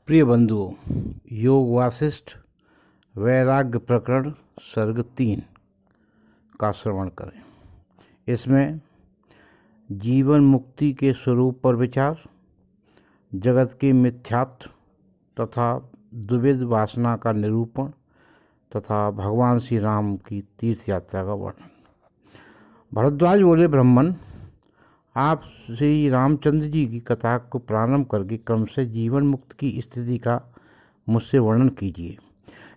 प्रिय बंधुओं, योग वासिष्ठ वैराग्य प्रकरण सर्ग 3 का श्रवण करें। इसमें जीवन मुक्ति के स्वरूप पर विचार, जगत के मिथ्यात्व तथा द्विविध वासना का निरूपण तथा भगवान श्री राम की तीर्थ यात्रा का वर्णन। भरद्वाज बोले, ब्राह्मण, आप श्री रामचंद्र जी की कथा को प्रारंभ करके क्रमशः जीवन मुक्त की स्थिति का मुझसे वर्णन कीजिए,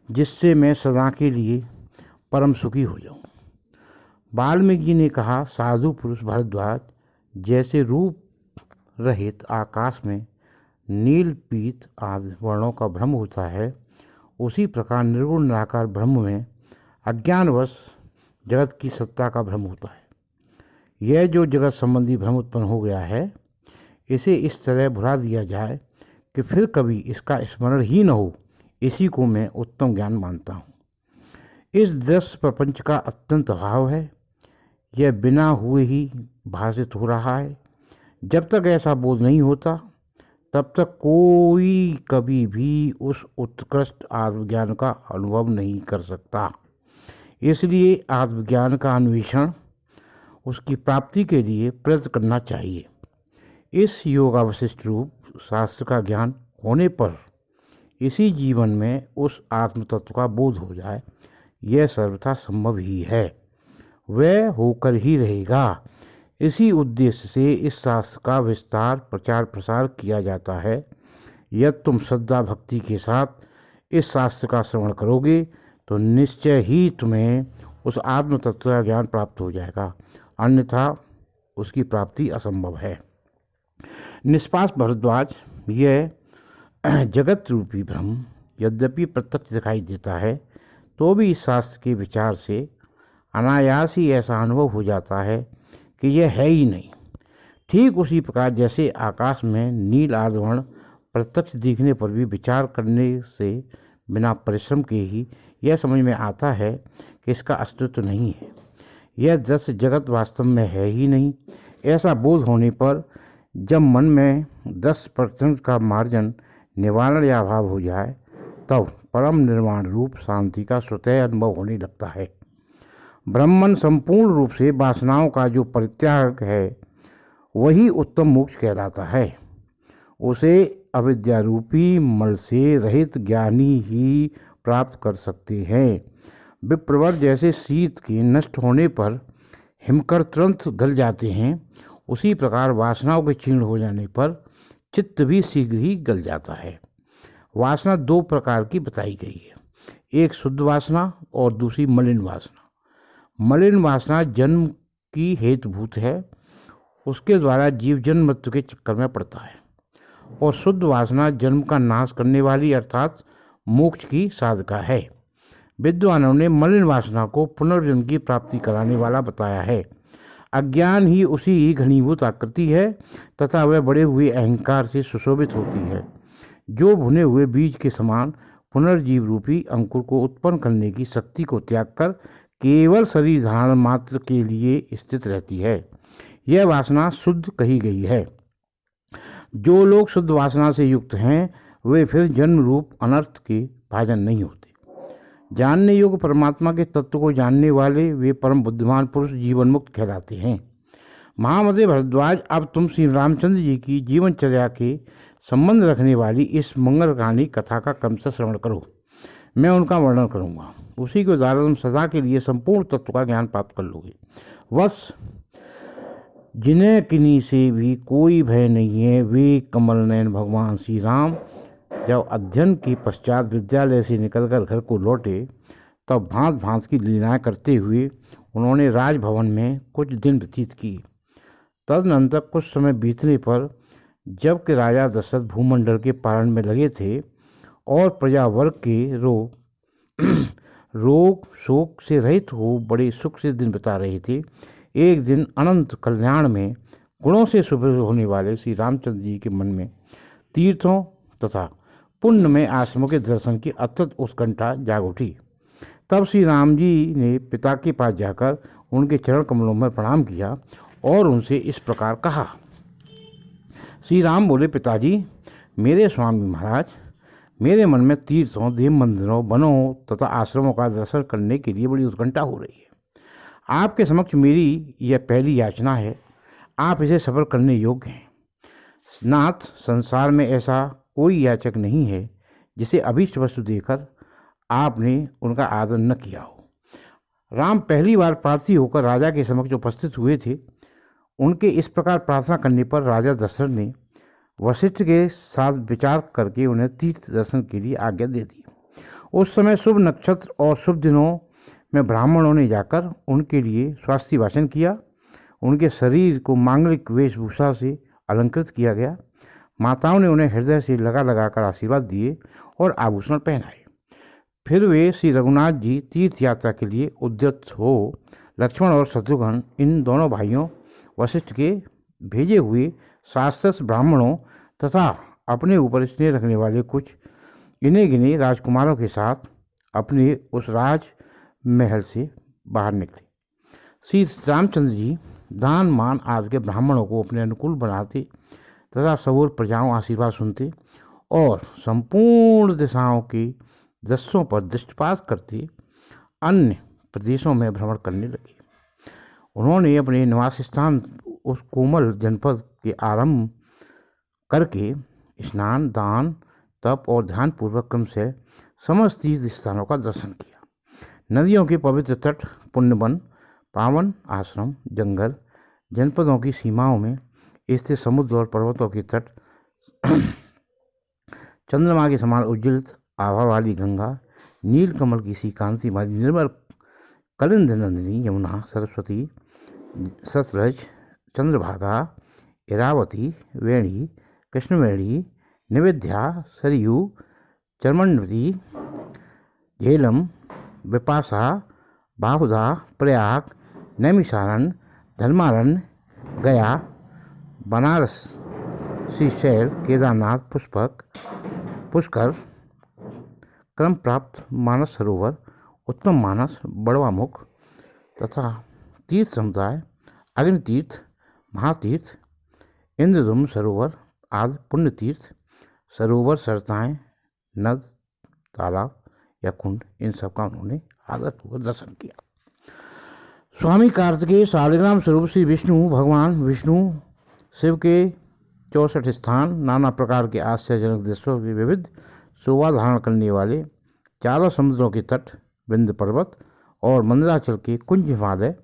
जिससे मैं सदा के लिए परम सुखी हो जाऊं। वाल्मीकि जी ने कहा, साधु पुरुष भरद्वाज, जैसे रूप रहित आकाश में नील पीत आदि वर्णों का भ्रम होता है, उसी प्रकार निर्गुण निराकार ब्रह्म में अज्ञानवश जगत की सत्ता का भ्रम होता है। यह जो जगत संबंधी भ्रम उत्पन्न हो गया है, इसे इस तरह भुला दिया जाए कि फिर कभी इसका स्मरण ही न हो, इसी को मैं उत्तम ज्ञान मानता हूँ। इस दृश्य प्रपंच का अत्यंत अभाव है, यह बिना हुए ही भाषित हो रहा है। जब तक ऐसा बोध नहीं होता, तब तक कोई कभी भी उस उत्कृष्ट आत्मज्ञान का अनुभव नहीं कर सकता। इसलिए आत्मज्ञान का अन्वेषण, उसकी प्राप्ति के लिए प्रयत्न करना चाहिए। इस योगावशिष्ट रूप शास्त्र का ज्ञान होने पर इसी जीवन में उस आत्म तत्व का बोध हो जाए, यह सर्वथा संभव ही है, वह होकर ही रहेगा। इसी उद्देश्य से इस शास्त्र का विस्तार प्रचार प्रसार किया जाता है। यदि तुम श्रद्धा भक्ति के साथ इस शास्त्र का श्रवण करोगे तो निश्चय ही तुम्हें उस आत्म तत्व का ज्ञान प्राप्त हो जाएगा, अन्यथा उसकी प्राप्ति असंभव है। निष्पास भरद्वाज, यह जगत रूपी भ्रम यद्यपि प्रत्यक्ष दिखाई देता है, तो भी इस शास्त्र के विचार से अनायास ही ऐसा अनुभव हो जाता है कि यह है ही नहीं। ठीक उसी प्रकार जैसे आकाश में नील आदवर्ण प्रत्यक्ष दिखने पर भी विचार करने से बिना परिश्रम के ही यह समझ में आता है कि इसका अस्तित्व नहीं है, यह दृश्य जगत वास्तव में है ही नहीं। ऐसा बोध होने पर जब मन में 10% का मार्जन निवारण या अभाव हो जाए, तब परम निर्वाण रूप शांति का स्वतः अनुभव होने लगता है। ब्रह्मन संपूर्ण रूप से वासनाओं का जो परित्याग है, वही उत्तम मोक्ष कहलाता है। उसे अविद्यारूपी मल से रहित ज्ञानी ही प्राप्त कर सकते हैं। विप्रवर जैसे शीत के नष्ट होने पर हिमकर तुरंत गल जाते हैं, उसी प्रकार वासनाओं के क्षीण हो जाने पर चित्त भी शीघ्र ही गल जाता है। वासना 2 प्रकार की बताई गई है, एक शुद्ध वासना और दूसरी मलिन वासना। मलिन वासना जन्म की हेतुभूत है, उसके द्वारा जीव जन्म मृत्यु के चक्कर में पड़ता है, और शुद्ध वासना जन्म का नाश करने वाली अर्थात मोक्ष की साधका है। विद्वानों ने मलिन वासना को पुनर्जन्म की प्राप्ति कराने वाला बताया है। अज्ञान ही उसी घनीभूत आकृति है तथा वह बड़े हुए अहंकार से सुशोभित होती है, जो भुने हुए बीज के समान पुनर्जीव रूपी अंकुर को उत्पन्न करने की शक्ति को त्याग कर केवल शरीर धारण मात्र के लिए स्थित रहती है। यह वासना शुद्ध कही गई है। जो लोग शुद्ध वासना से युक्त हैं, वे फिर जन्म रूप अनर्थ के भाजन नहीं होते। जानने योग्य परमात्मा के तत्व को जानने वाले वे परम बुद्धिमान पुरुष जीवन मुक्त कहलाते हैं। महामते भरद्वाज, अब तुम श्री रामचंद्र जी की जीवनचर्या के संबंध रखने वाली इस मंगल कहानी कथा का क्रमशः श्रवण करो। मैं उनका वर्णन करूँगा, उसी के द्वारा तुम सदा के लिए संपूर्ण तत्व का ज्ञान प्राप्त कर लोगे। वश जिन्हें किन्हीं से भी कोई भय नहीं है, वे कमल नयन भगवान श्री राम जब अध्ययन के पश्चात विद्यालय से निकलकर घर को लौटे, तब भांत भांत की लीलाएं करते हुए उन्होंने राजभवन में कुछ दिन व्यतीत किए। तदनंतर कुछ समय बीतने पर जबकि राजा दशरथ भूमंडल के पालन में लगे थे और प्रजावर्ग के रोग शोक से रहित हो बड़े सुख से दिन बिता रहे थे, एक दिन अनंत कल्याण में गुणों से सुभृत होने वाले श्री रामचंद्र जी के मन में तीर्थों तथा पुण्य में आश्रमों के दर्शन की अत्यंत उत्कंठा जाग उठी। तब श्री राम जी ने पिता के पास जाकर उनके चरण कमलों में प्रणाम किया और उनसे इस प्रकार कहा। श्री राम बोले, पिताजी, मेरे स्वामी महाराज, मेरे मन में तीर्थों, देव मंदिरों, वनों तथा आश्रमों का दर्शन करने के लिए बड़ी उत्कंठा हो रही है। आपके समक्ष मेरी यह पहली याचना है, आप इसे सफल करने योग्य हैं। नाथ, संसार में ऐसा कोई याचक नहीं है जिसे अभीष्ट वस्तु देकर आपने उनका आदर न किया हो। राम पहली बार प्रार्थी होकर राजा के समक्ष उपस्थित हुए थे। उनके इस प्रकार प्रार्थना करने पर राजा दशरथ ने वशिष्ठ के साथ विचार करके उन्हें तीर्थ दर्शन के लिए आज्ञा दे दी। उस समय शुभ नक्षत्र और शुभ दिनों में ब्राह्मणों ने जाकर उनके लिए स्वास्थ्य भाषण किया। उनके शरीर को मांगलिक वेशभूषा से अलंकृत किया गया। माताओं ने उन्हें हृदय से लगा लगाकर आशीर्वाद दिए और आभूषण पहनाए। फिर वे श्री रघुनाथ जी तीर्थ यात्रा के लिए उद्यत हो लक्ष्मण और शत्रुघ्न, इन दोनों भाइयों वशिष्ठ के भेजे हुए शास्त्रस्थ ब्राह्मणों तथा अपने ऊपर स्नेह रखने वाले कुछ गिने गिने राजकुमारों के साथ अपने उस राज महल से बाहर निकले। श्री रामचंद्र जी दान मान आदि के ब्राह्मणों को अपने अनुकूल बनाते तथा सबूर प्रजाओं आशीर्वाद सुनते और संपूर्ण दिशाओं के दृश्यों पर दृष्टिपात करते अन्य प्रदेशों में भ्रमण करने लगे। उन्होंने अपने निवास स्थान उस कोमल जनपद के आरंभ करके स्नान, दान, तप और ध्यान पूर्वक क्रम से समस्त तीर्थ स्थानों का दर्शन किया। नदियों के पवित्र तट, पुण्यवन, पावन आश्रम, जंगल, जनपदों की सीमाओं में स्थित समुद्र और पर्वतों के तट, चंद्रमा के समान उज्ज्वलित आभा वाली गंगा, नील कमल की सी कांति वाली निर्मल कलिंद नंदिनी यमुना, सरस्वती, सतलज, चंद्रभागा, इरावती, वेणी, कृष्णवेणी, निवेद्या, सरयू, चर्मण्वती, झेलम, विपाशा, बाहुदा, प्रयाग, नैमिषारण्य, धर्मारण्य, गया, बनारस, श्रीशैल, केदारनाथ, पुष्कर, क्रम प्राप्त मानस सरोवर, उत्तम मानस, बड़वामुख तथा तीर्थ समुदाय, अग्नितीर्थ, महातीर्थ, इंद्रदुम्न सरोवर आदि पुण्य तीर्थ, सरोवर, सरताएँ, नद, तालाब या कुंड, इन सब का उन्होंने आदरपूर्वक दर्शन किया। स्वामी कार्तिकेय शालिग्राम स्वरूप श्री विष्णु भगवान विष्णु शिव के 64 स्थान, नाना प्रकार के आश्चर्यजनक दृश्यों की विविध शोभा धारण करने वाले चारों समुद्रों के तट, विंध्य पर्वत और मंदराचल के कुंज हिमालय,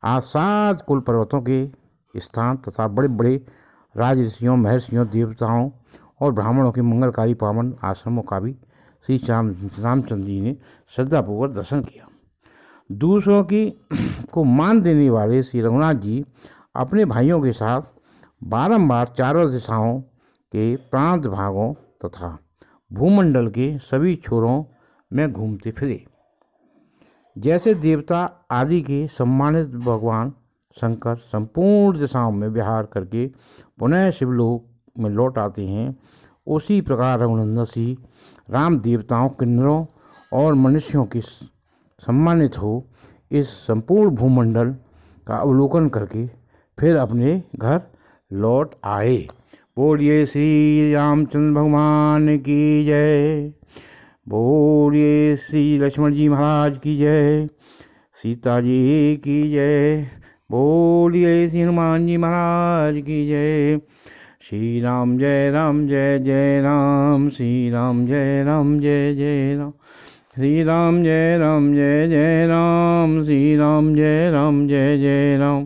आज 7 कुल पर्वतों के स्थान तथा बड़े बड़े राजऋषियों, महर्षियों, देवताओं और ब्राह्मणों के मंगलकारी पावन आश्रमों का भी श्री रामचंद्र जी ने श्रद्धापूर्वक दर्शन किया। दूसरों की को मान देने वाले श्री रघुनाथ जी अपने भाइयों के साथ बारंबार चारों दिशाओं के प्रांत भागों तथा भूमंडल के सभी छोरों में घूमते फिरे। जैसे देवता आदि के सम्मानित भगवान शंकर संपूर्ण दिशाओं में विहार करके पुनः शिवलोक में लौट आते हैं, उसी प्रकार रघुनंदन श्री राम देवताओं, किन्नरों और मनुष्यों की सम्मानित हो इस संपूर्ण भूमंडल का अवलोकन करके फिर अपने घर लौट आए। बोलिए श्री रामचंद्र भगवान की जय। बोलिए श्री लक्ष्मण जी महाराज की जय, सीता जी की जय। बोलिए श्री हनुमान जी महाराज की जय। श्री राम जय जय राम, श्री राम जय जय राम, श्री राम जय जय राम, श्री राम जय जय राम,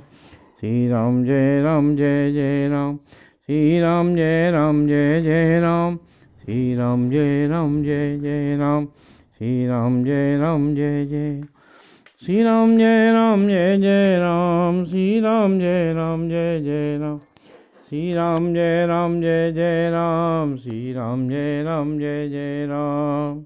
श्री राम जय जय राम, श्री राम जय जय राम, श्री राम जय जय राम, श्री राम जय जय, श्री राम जय जय राम, श्री राम जय जय राम, श्री राम जय जय राम, श्री राम जय जय राम।